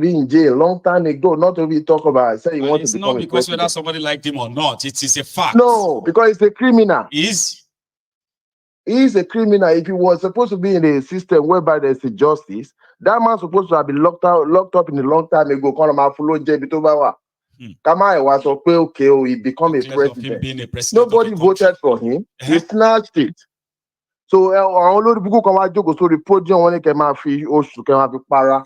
be in jail long time ago, not to be talk about. I said he wants to become not because whether somebody liked him or not. It is a fact. No, because he's a criminal. He's a criminal. If he was supposed to be in a system whereby there's a justice, that man's supposed to have been locked up in a long time ago. Was okay, he become a president. Nobody voted for him. He snatched it. So àwọn olórí kan wá jókòó sórí podium wọn ní kẹ́ máa fi oṣù kẹ́ máa fi para.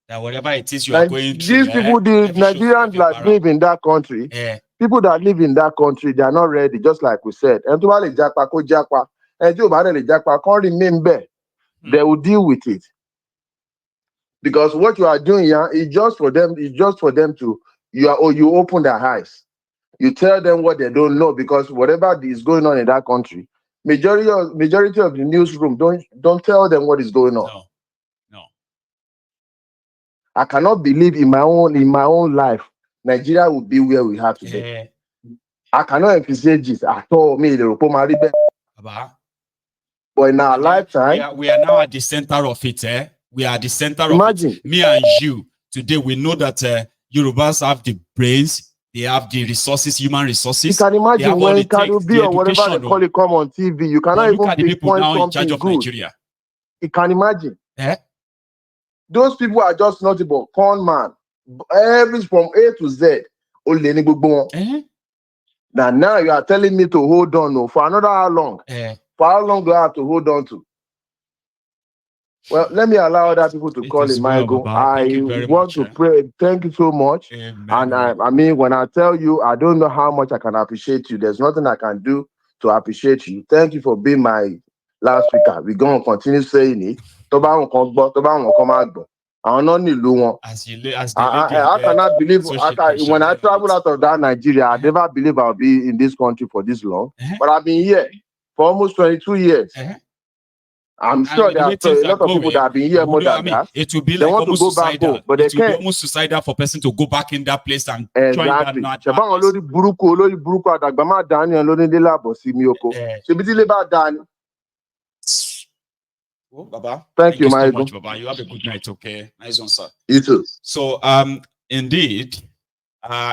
That whatever it is you are going through, these people, the Nigerians that live in that country, people that live in that country, they are not ready, just like we said. And to bá lè japa kó japa, and tí ò bá lè japa kó remain there. They will deal with it. Because what you are doing here is just for them. It's just for them to you open their eyes. You tell them what they don't know, because whatever is going on in that country, majority of the newsroom don't tell them what is going on. No. I cannot believe in my own life, Nigeria will be where we have today. I cannot emphasize this at all. But in our lifetime, we are now at the center of it. We are at the center of it. Me and you today, we know that Yorubas have the brains, they have the resources, human resources. You can imagine when Tinubu or whatever they call it come on TV, you cannot even pinpoint something good. Nigeria. You can imagine. Those people are just not about con man. Every from A to Z. Now you are telling me to hold on for another how long? For how long do I have to hold on to? Well, let me allow other people to call it Michael. I want to pray. Thank you so much. Amen. And I mean, when I tell you, I don't know how much I can appreciate you. There's nothing I can do to appreciate you. Thank you for being my last speaker. We're going to continue saying it. I cannot believe when I travel out of that Nigeria, I never believe I'll be in this country for this long. But I've been here for almost 22 years. I'm sure there are a lot of people that have been here more than that. It will be they like want to go back home, but they can't. Be almost suicidal for a person to go back in that place and join that madness. Oh, Baba. Thank you so much, Baba. You have a good night, okay? Nice one, sir. You too. So, indeed,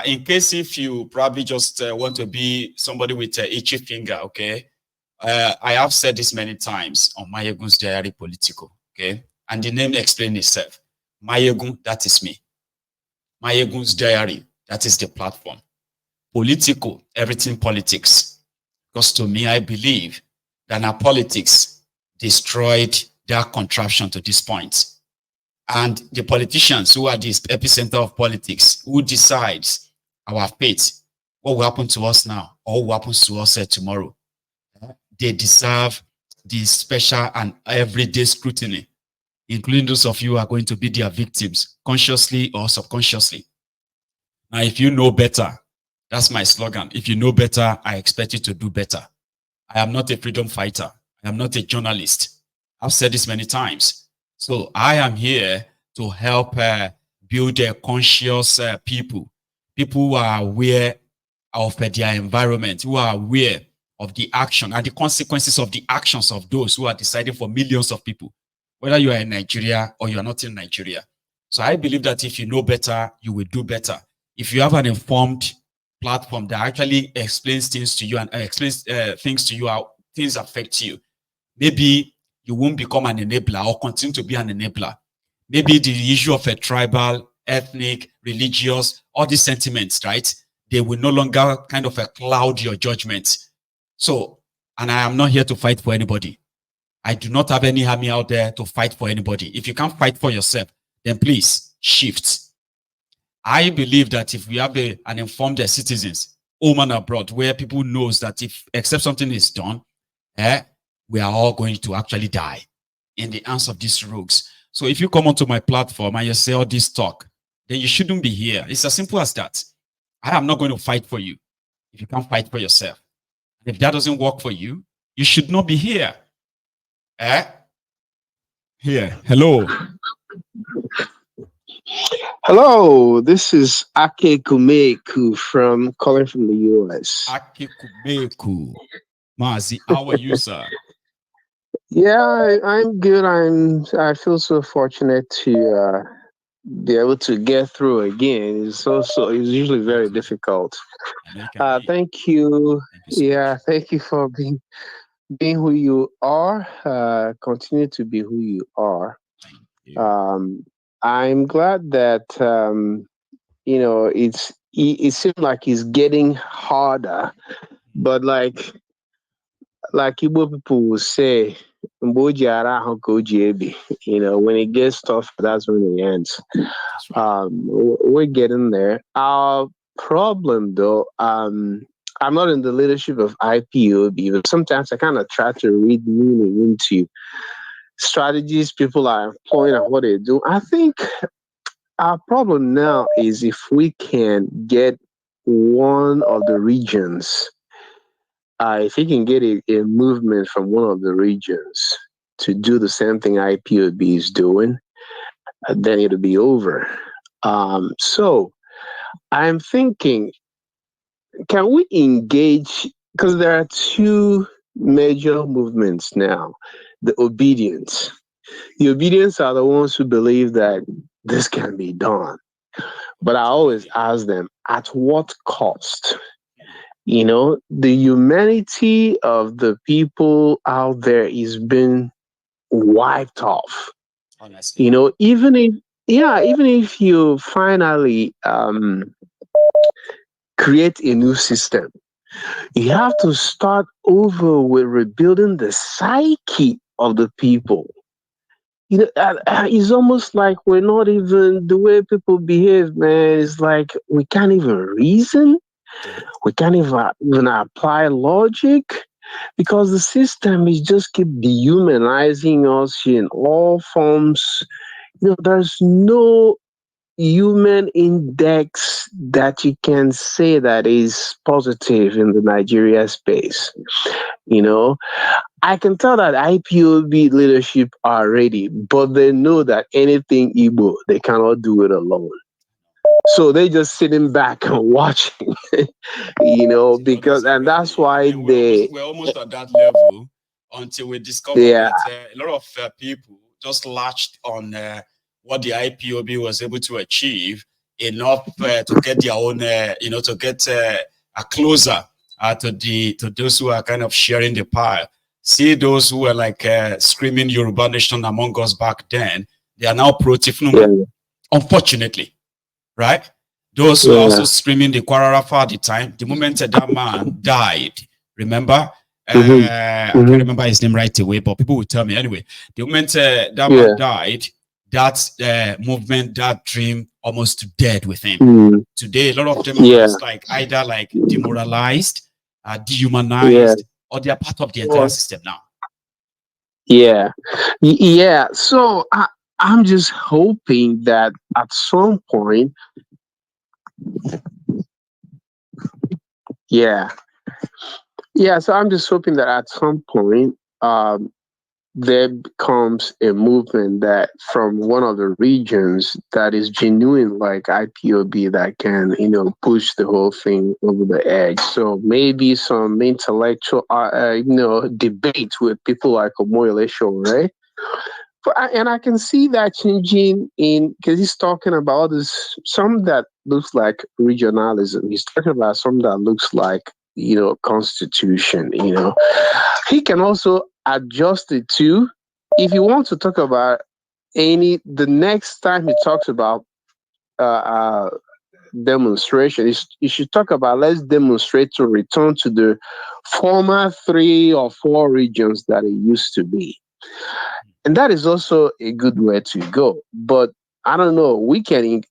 in case if you probably just want to be somebody with an itchy finger, okay? I have said this many times on Mayegun's Diary Political, okay? And the name explains itself. Mayegun, that is me. Mayegun's Diary, that is the platform. Political, everything politics. Because to me, I believe that our politics destroyed their contraption to this point. And the politicians who are the epicenter of politics, who decides our fate, what will happen to us now, or what happens to us tomorrow, they deserve the special and everyday scrutiny, including those of you who are going to be their victims, consciously or subconsciously. Now, if you know better, that's my slogan. If you know better, I expect you to do better. I am not a freedom fighter. I am not a journalist. I've said this many times. So I am here to help build a conscious people who are aware of their environment, who are aware of the action and the consequences of the actions of those who are deciding for millions of people, whether you are in Nigeria or you are not in Nigeria. So I believe that if you know better, you will do better. If you have an informed platform that actually explains things to you and explains things to you, how things affect you, maybe you won't become an enabler or continue to be an enabler. Maybe the issue of a tribal, ethnic, religious, all these sentiments, right? They will no longer kind of cloud your judgment. So, and I am not here to fight for anybody. I do not have any army out there to fight for anybody. If you can't fight for yourself, then please shift. I believe that if we have an informed citizens, home and abroad, where people knows that if except something is done, we are all going to actually die in the hands of these rogues. So if you come onto my platform and you say all this talk, then you shouldn't be here. It's as simple as that. I am not going to fight for you if you can't fight for yourself. And if that doesn't work for you, you should not be here. Here. Hello. Hello, this is Ake Kumeku calling from the US. Ake Kumeku. Mazi, how are you, sir? Yeah, I'm good. I feel so fortunate to be able to get through again is also is usually Me very too. difficult. I know you can do it. Thank you. Thank you so Yeah, much. thank you for being who you are. Continue to be who you are. Thank you. Um, I'm glad that it seems like it's getting harder, but like Igbo people will say, "Mgbe o ji ara ahụ ka o ji ebi." When it gets tough, that's when it ends. That's right. We're getting there. Our problem, though, I'm not in the leadership of IPOB, but sometimes I kind of try to read meaning into strategies people are employing and what they do. I think our problem now is if we can get one of the regions, if we can get a movement from one of the regions to do the same thing IPOB is doing, then it'll be over. So I'm thinking, can we engage? Because there are two major movements now. The obedience. The obedience are the ones who believe that this can be done. But I always Absolutely. ask them, at what cost? The humanity of the people out there is being wiped off. Honestly. Even if, yeah, even if you finally create a new system, you have to start over with rebuilding the psyche of the people. It's almost like we're not even the way people behave, man. It's like we can't even reason, Yeah. we can't even apply logic because the system is just keep dehumanizing us in all forms. There's no human index that you can say that is positive in the Nigeria space. You know, I can tell that IPOB leadership are ready, but they know that anything Igbo, they cannot do it alone. So they just sitting back and watching, because, and that's Definitely. I why mean, they, we're almost at that level until we discover yeah, that a lot of people just latched on what the IPOB was able to achieve enough to get their own, to get a closer to those who are kind of sharing the pie. See those who were like screaming Yoruba nation among us back then. They are now pro yeah, Tifnuma, unfortunately, right? Those who are also yeah, screaming the Kwararafa at the time, the moment that man died, remember? hmm, I can't hmm, remember his name right away, but people will tell me anyway. The moment that man yeah, died, that movement, that dream almost dead within. mm, Today, a lot of them are yeah, just like either like demoralized, yeah, dehumanized, or they are part of the entire or- system now. yeah, yeah. So I'm just hoping that at some point, yeah, yeah. So I'm just hoping that at some point, um, there becomes a movement that from one of the regions that is genuine like IPOB that can, push the whole thing over the edge. So maybe some intellectual, debate with people like Omoyele Show, right? And I can see that changing in because he's talking about this some that looks like regionalism. He's talking about some that looks like constitution. He can also adjust it to if you want to talk about the next time he talks about uh, uh demonstration, you should talk about let's demonstrate to return to the former 3 or 4 regions that it used to be, and that is also a good way to go. But I don't know,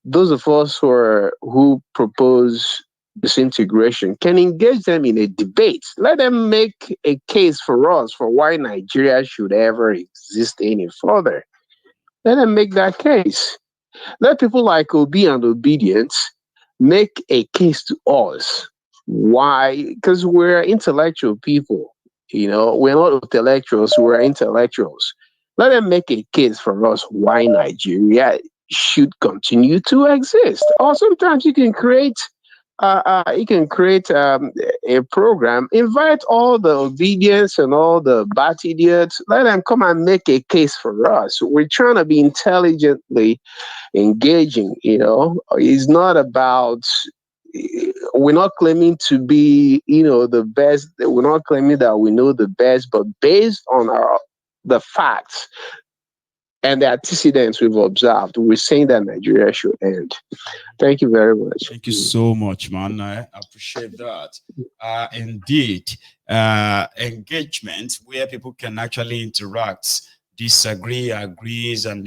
those of us who propose disintegration can engage them in a debate. Let them make a case for us for why Nigeria should ever exist any further. Let them make that case. Let people like Obi and Obedience make a case to us. Why? Because we're intellectual people. We're not intellectuals, we're intellectuals. Let them make a case for us why Nigeria should continue to exist. Or sometimes you can create you can create a program, invite all the obedience and all the bat idiots, let them come and make a case for us. We're trying to be intelligently engaging, it's not about, we're not claiming to be, the best. We're not claiming that we know the best, but based on the facts and the antecedents we've observed, we're saying that Nigeria should end. Thank you very much. Thank you so much, man. I appreciate that. Indeed, engagement where people can actually interact, disagree, agrees, and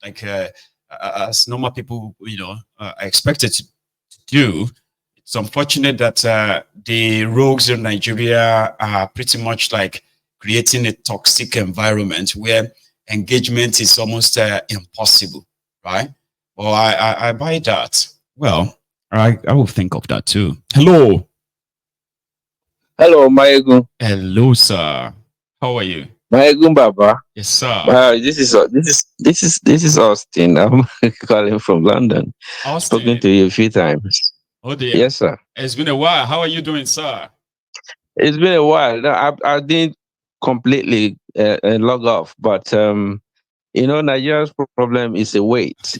like as normal people, are expected to do. It's unfortunate that the rogues in Nigeria are pretty much like creating a toxic environment where engagement is almost impossible, right? Well, I buy that. Well, I will think of that too. Hello. Hello, Maegun. Hello, sir. How are you? Maegun Baba. Yes, sir. This is Austin. I'm calling from London. Austin. Spoken to you a few times. Oh dear. Yes, sir. It's been a while. How are you doing, sir? It's been a while. No, I didn't completely log off, but Nigeria's problem is a weight.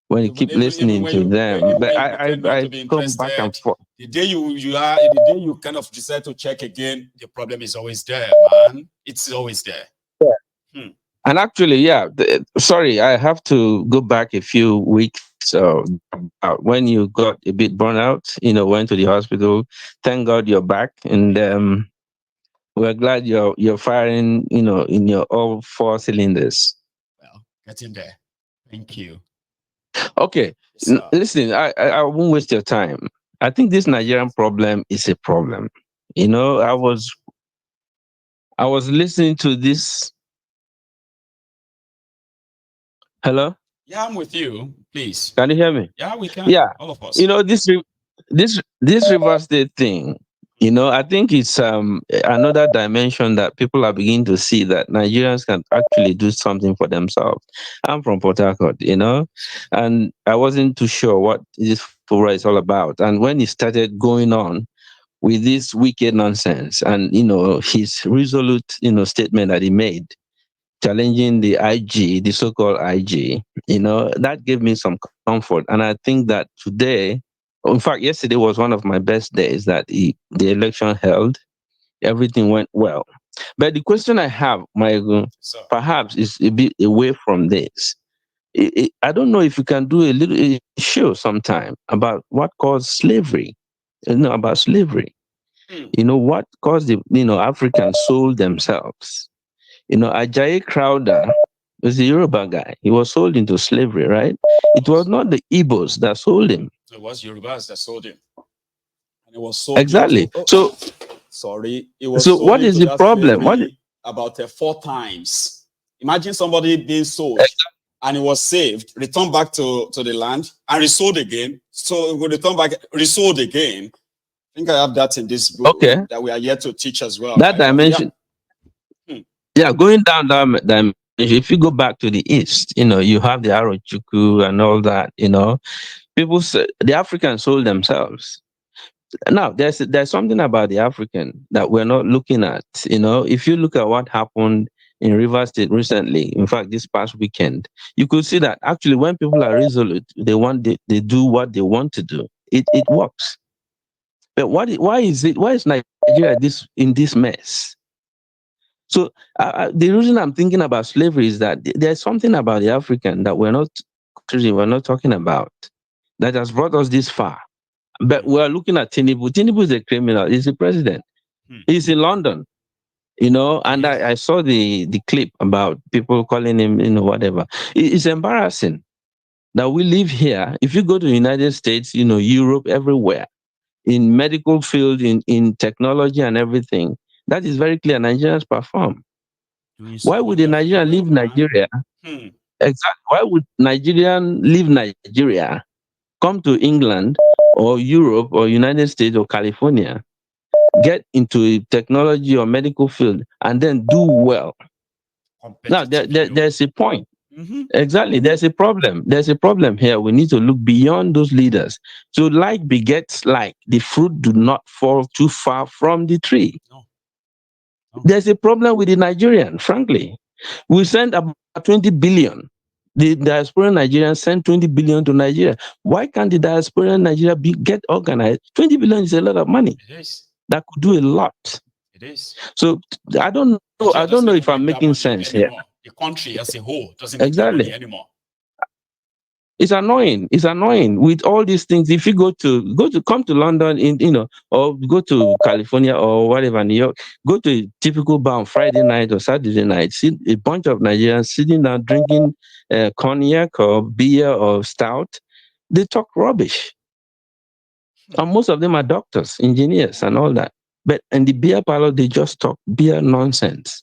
When you keep listening when to you them, but when you pretend not to be come back and interested, forth. the day the day you kind of decide to check again, the problem is always there, man. It's always there. Hmm. And actually, yeah, sorry, I have to go back a few weeks. When you got a bit burnt out, went to the hospital. Thank God you're back, and we're glad you're firing, in your all four cylinders. Well, getting there. Thank you. Okay, listen, I won't waste your time. I think this Nigerian problem is a problem. I was listening to this. Hello? Yeah, I'm with you. Please. Can you hear me? Yeah, we can. Yeah. All of us. This River State thing, I think it's another dimension that people are beginning to see that Nigerians can actually do something for themselves. I'm from Port Harcourt, and I wasn't too sure what this fora is all about. And when he started going on with this wicked nonsense and his resolute statement that he made challenging the IG, the so-called IG, that gave me some comfort. And I think that today, in fact, yesterday was one of my best days that the election held. Everything went well. But the question I have, Michael, perhaps is a bit away from this. I don't know if you can do a show sometime about what caused slavery, about slavery. What caused the, Africans sold themselves. Ajayi Crowder was a Yoruba guy. He was sold into slavery, right? It was not the Igbos that sold him. It was Yorubas that sold him. And it was sold exactly. Sorry. It was so what is the problem? About 4 times. Imagine somebody being sold and it was saved, returned back to the land and resold again. So it will return back, resold again. I think I have that in this book that we are yet to teach as well. That dimension. Yeah, going down that dimension. If you go back to the east, you have the Arochukwu and all that. People say the Africans sold themselves. Now, there's something about the African that we're not looking at. If you look at what happened in Rivers State recently, in fact, this past weekend, you could see that actually when people are resolute, they do what they want to do. It works. But why is Nigeria in this mess? So the reason I'm thinking about slavery is that there's something about the African that we're not talking about that has brought us this far. But we're looking at Tinubu. Tinubu is a criminal. He's the president. He's in London, and I saw the clip about people calling him, whatever. It's embarrassing that we live here. If you go to the United States, Europe, everywhere, in medical field, in technology and everything, that is very clear. Nigerians perform. Why would a Nigerian leave Nigeria? Exactly. Why would Nigerian leave Nigeria, come to England or Europe or United States or California, get into a technology or medical field, and then do well? Now, there's a point. Exactly. There's a problem. There's a problem here. We need to look beyond those leaders. So like begets like. The fruit do not fall too far from the tree. No. There's a problem with the Nigerian, frankly. We send about 20 billion. The diaspora Nigerians send 20 billion to Nigeria. Why can't the diaspora Nigeria get organized? 20 billion is a lot of money. It is. That could do a lot. It is. So I don't know. Nigeria I don't know doesn't if I'm make that making money sense anymore. here. The country as a whole doesn't make that money anymore. It's annoying. It's annoying with all these things. If you come to London, or go to California or whatever, New York, go to a typical bar on Friday night or Saturday night, see a bunch of Nigerians sitting down drinking cognac or beer or stout. They talk rubbish, and most of them are doctors, engineers, and all that. But in the beer parlor, they just talk beer nonsense.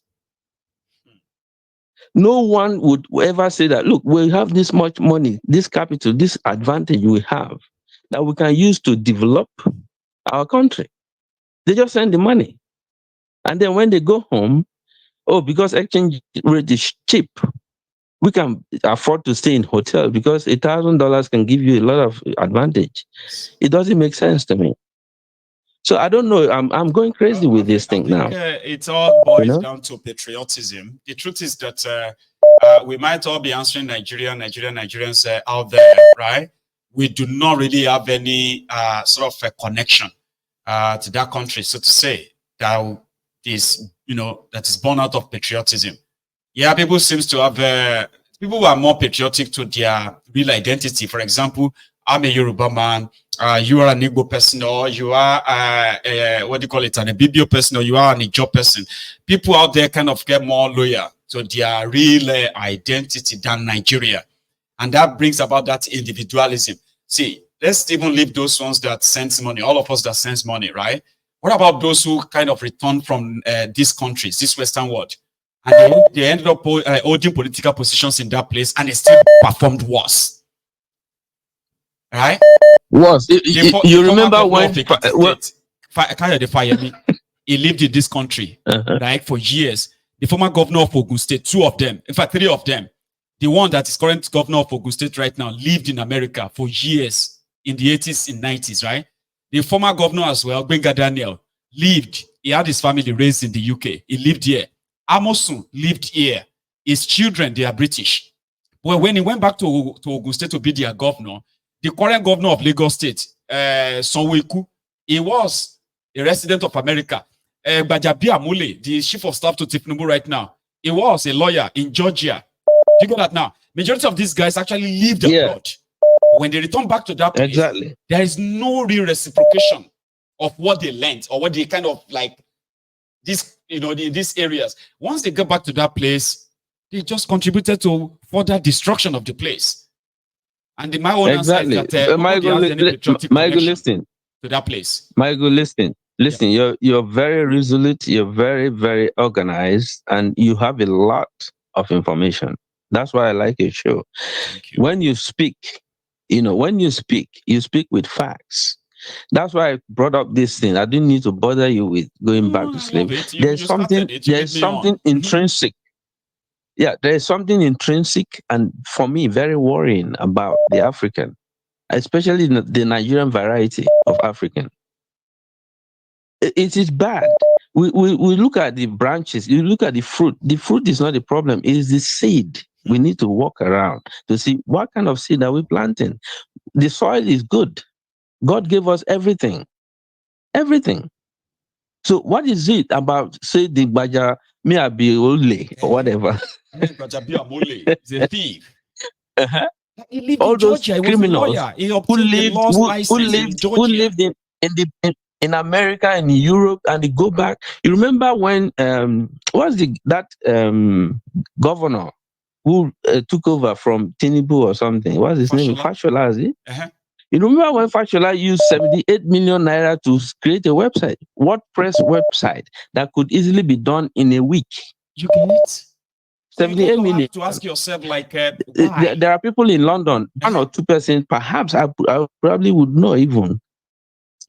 No one would ever say that, look, we have this much money, this capital, this advantage we have that we can use to develop our country. They just send the money. And then when they go home, because exchange rate is cheap, we can afford to stay in hotel because $1,000 can give you a lot of advantage. It doesn't make sense to me. So I don't know. I'm going crazy with this thing now. It all boils down to patriotism. The truth is that we might all be answering Nigerians out there, right? We do not really have any sort of a connection to that country, so to say, that is born out of patriotism. Yeah, people seems to have people who are more patriotic to their real identity. For example, I'm a Yoruba man. You are an Igbo person, or you are what do you call it, an Ibibio person, or you are an Ijo person. People out there kind of get more loyal to their real identity than Nigeria, and that brings about that individualism. See, let's even leave those ones that sends money. All of us that sends money, right? What about those who kind of return from these countries, this Western world, and they ended up holding political positions in that place, and they still performed worse? Right? Was you remember when he lived in this country right for years? The former governor of Ogun State, two of them, in fact, three of them. The one that is current governor of Ogun State right now lived in America for years in the 80s and 90s, right? The former governor as well, Benga Daniel, lived. He had his family raised in the UK. He lived here. Amosun lived here. His children, they are British. Well, when he went back to Ogun State to be their governor, the current governor of Lagos State, Sonwo-Iku, he was a resident of America. Gbajabi Amule, the chief of staff to Tinubu right now, he was a lawyer in Georgia. Do you get that now? Majority of these guys actually lived abroad. When they return back to that place, there is no real reciprocation of what they learned or what they kind of like this, these areas. Once they get back to that place, they just contributed to further destruction of the place. And my own answer is that Michael, listen to that place. Michael, listen. You're very resolute. You're very, very organized, and you have a lot of information. That's why I like your show. Thank you. When you speak, you speak with facts. That's why I brought up this thing. I didn't need to bother you with going back to sleep. There's something intrinsic. Yeah, there's something intrinsic and for me very worrying about the African, especially the Nigerian variety of African. It is bad. We look at the branches, you look at the fruit. The fruit is not the problem, it is the seed. We need to walk around to see what kind of seed are we planting. The soil is good. God gave us everything. Everything. So what is it about, say, the Baja Miabiole or whatever? He's a thief. He lived all in Georgia. Those criminals who lived in America and in Europe, and they go back. You remember when governor who took over from Tinubu or something? What's his name? Fashola, is it? You remember when Fashola used 78 million naira to create a website, WordPress website that could easily be done in a week? You get it? 78 million. Have to ask yourself, like, why? There are people in London, 1 or 2%, perhaps I probably would know even.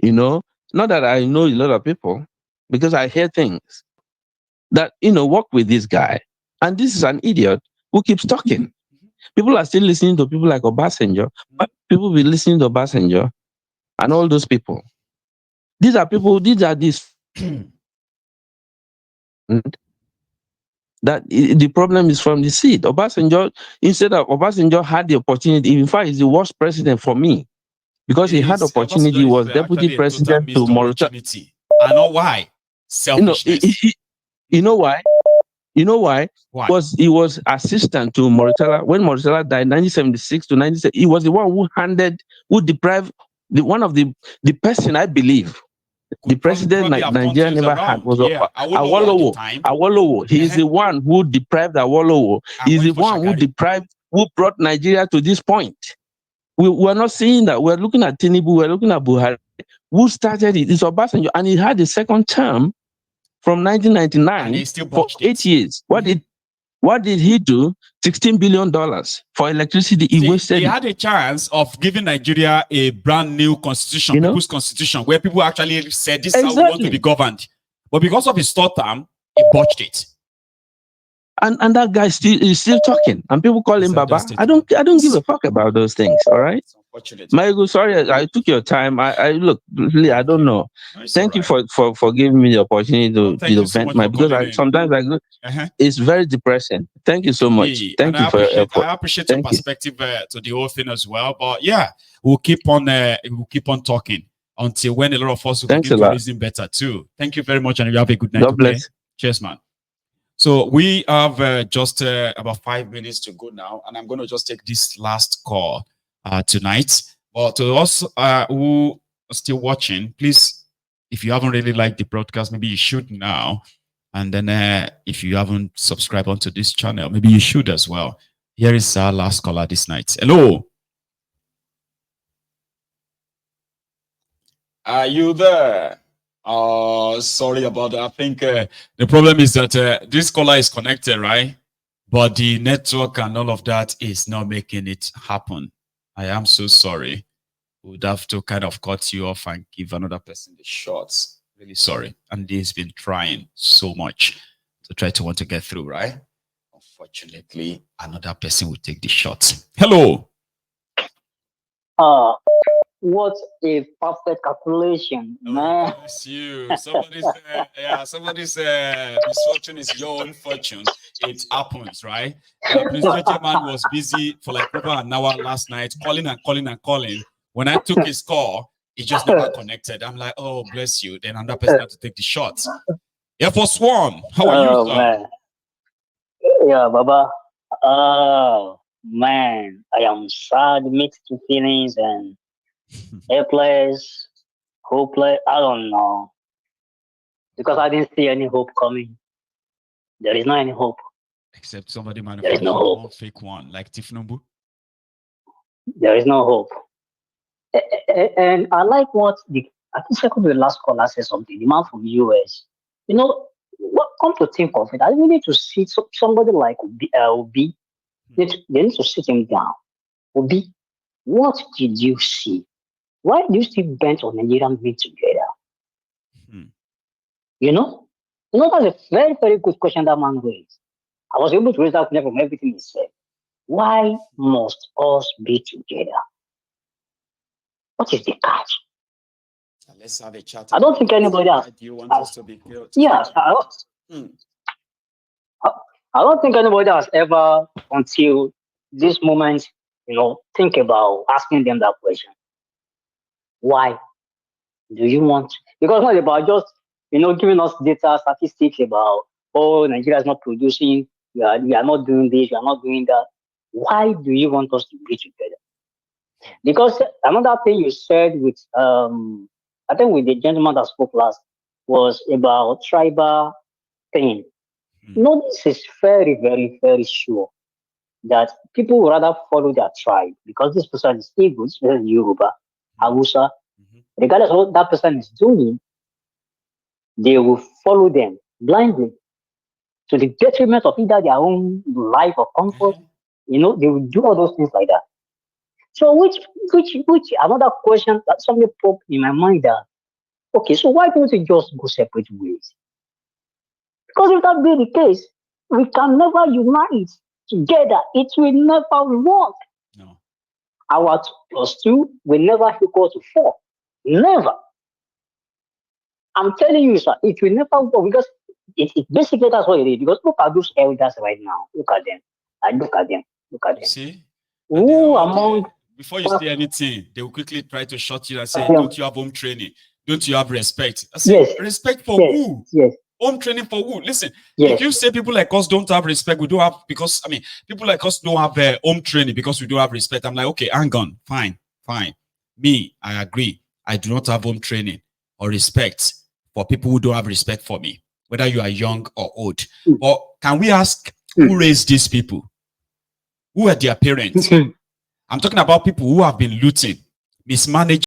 Not that I know a lot of people, because I hear things that, work with this guy. And this is an idiot who keeps talking. People are still listening to people like Obasanjo. But people will be listening to Obasanjo and all those people. These are people, these are these. That the problem is from the seat. Obasanjo, instead of Obasanjo had the opportunity, in fact, he's the worst president for me because he had opportunity. He was deputy president to Mauritania. I know why. Selfishness. You know why? You know why? Why? Because he was assistant to Mauritania when Mauritania died, 1976 to 1970. He was the one who deprived one of the person I believe the president Nigeria never had was Awolowo. Awolowo. He is the one who deprived Awolowo. He is the one who brought Nigeria to this point. We are not saying that. We're looking at Tinubu. We're looking at Buhari. Who started it? It's Obasanjo, and he had the second term from 1999 for 8 years. What did he do? $16 billion for electricity. He wasted. He had a chance of giving Nigeria a brand new constitution, people's constitution, where people actually said this is how we want to be governed. But because of his third term, he botched it. And that guy is still talking, and people call him Baba. I don't give a fuck about those things. All right, Michael. Sorry, I took your time. I look, really, I don't know. Thank you for giving me the opportunity to vent my, because sometimes I go, it's very depressing. Thank you so much. Thank you for your effort. I appreciate your perspective to the whole thing as well. But yeah, we'll keep on talking until when a lot of us will begin to reason better too. Thank you very much, and you have a good night. God bless. Cheers, man. So we have just about 5 minutes to go now, and I'm going to just take this last call tonight. But to us who are still watching, please, if you haven't really liked the broadcast, maybe you should now. And then if you haven't subscribed onto this channel, maybe you should as well. Here is our last caller this night. Hello. Are you there? Oh, sorry about that. I think the problem is that this caller is connected, right? But the network and all of that is not making it happen. I am so sorry. We would have to kind of cut you off and give another person the shots. Really sorry. And he's been trying so much to try to want to get through, right? Unfortunately, another person will take the shot. Hello. What a perfect calculation, man. Oh, bless you. Somebody's misfortune is your own fortune. It happens, right? The administrative man was busy for like over an hour last night, calling and calling and calling. When I took his call, it just never connected. I'm like, oh, bless you. Then another person had to take the shot. Air Force One, how are you, sir? Man. Yeah, Baba. Oh, man. I am sad, mixed feelings, and helpless, hopeless. I don't know. Because I didn't see any hope coming. There is not any hope. Except somebody manufactured one fake one, like Tinubu. There is no hope. And I like what I think second to the last caller said something. The man from US. You know, what come to think of it, I really need to see somebody like Obi. They need to sit him down. Obi, what did you see? Why do you still bent on Nigerian being together? You know, that's a very, very good question that man raised. I was able to raise that question from everything he said. Why must us be together? What is the catch? Let's have a chat. I don't think anybody else. Do you want us to be built? Yeah, I don't think anybody has ever, until this moment, think about asking them that question. Why do you want? Because it's not about just, giving us data, statistics about, oh, Nigeria is not producing, we are not doing this, we are not doing that. Why do you want us to be together? Because another thing you said with, I think with the gentleman that spoke last, was about tribal thing. This is very, very, very sure that people would rather follow their tribe because this person is Igbo, this person is Yoruba, Hausa. Regardless of what that person is doing, they will follow them blindly to the detriment of either their own life or comfort. They will do all those things like that. So which another question that somebody popped in my mind that, okay, so why don't we just go separate ways? Because if that be the case, we can never unite together, it will never work. No. Our 2+2 will never equal to 4. Never. I'm telling you, sir, it will never work because it basically that's what it is. Because look at those elders right now. Look at them. Look at them. Look at You them. see? Who among before you say anything, they will quickly try to shut you and say, don't you have home training? Don't you have respect? I say, yes. Respect for yes. who? Yes. Home training for who? Listen, yes. If you say people like us don't have respect, we don't have, because, I mean, people like us don't have home training because we don't have respect. I'm like, okay, hang on, fine. Me, I agree. I do not have home training or respect for people who don't have respect for me, whether you are young or old. But can we ask who raised these people? Who are their parents? I'm talking about people who have been looting, mismanaging.